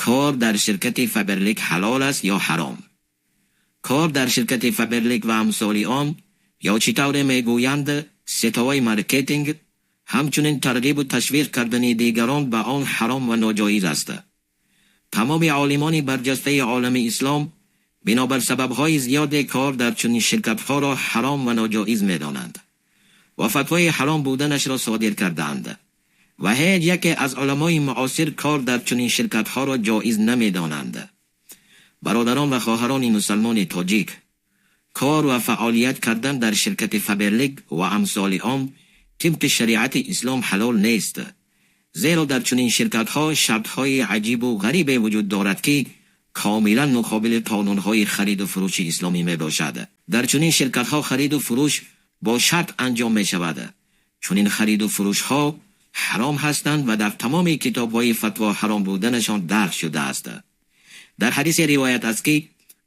کار در شرکت فبرلیک حلال است یا حرام؟ کار در شرکت فبرلیک و امثال آن یا چطور میگویند ستوای مارکتینگ همچنین ترغیب و تشویق کردن دیگران به آن حرام و ناجایز است. تمام عالمان برجسته عالم اسلام بنابر سبب‌های زیاد کار در چنین شرکت‌ها را حرام و ناجایز می‌دانند و فتوای حرام بودنش را صادر کردند و هیچ یک از علمای معاصر کار در چنین شرکت‌ها را جایز نمی‌دانند. برادران و خواهران مسلمان تاجیک، کار و فعالیت کردن در شرکت فبرلیک و امثال آن طبق شریعت اسلام حلال نیست، زیرا در چنین شرکت‌ها شرط‌های عجیب و غریب وجود دارد که کاملا مقابل قانون‌های خرید و فروش اسلامی میباشد. در چنین شرکت‌ها خرید و فروش با شرط انجام می‌شود. چنین خرید و فروش‌ها حرام هستند و در تمام کتاب‌های فتوا حرام بودنشان درج شده است. در حدیث روایت است که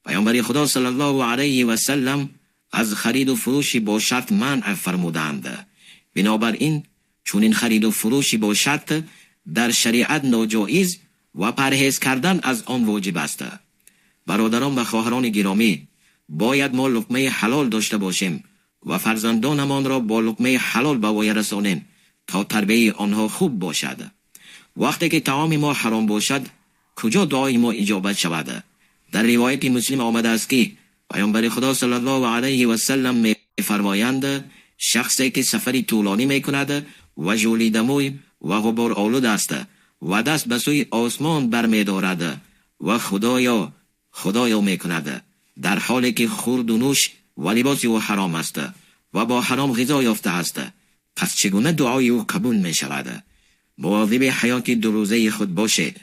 پیامبر خدا صلی الله علیه و سلم از خرید و فروش با شرط منع فرمودند. بنابراین چنین خرید و فروش با شرط در شریعت ناجایز و پرهیز کردن از آن واجب است. برادران و خواهران گرامی، باید ما لقمه حلال داشته باشیم و فرزندانمان را با لقمه حلال به وی رسانیم تا تربیت آنها خوب باشد. وقتی که طعام ما حرام باشد کجا دعای ما اجابت شود؟ در روایت مسلم آمده است که پیامبر خدا صلی الله علیه و سلم می‌فرمایند شخصی که سفری طولانی می‌کند و ژولیده موی و غبار آلود است و دست به سوی آسمان برمی‌دارد و خدایا می‌کند، در حالی که خورد و نوش و لباس او حرام است و با حرام غذا یافته است، پس چگونه دعای او قبول می‌شود؟ مواظب حیات دو روزه خود باشید.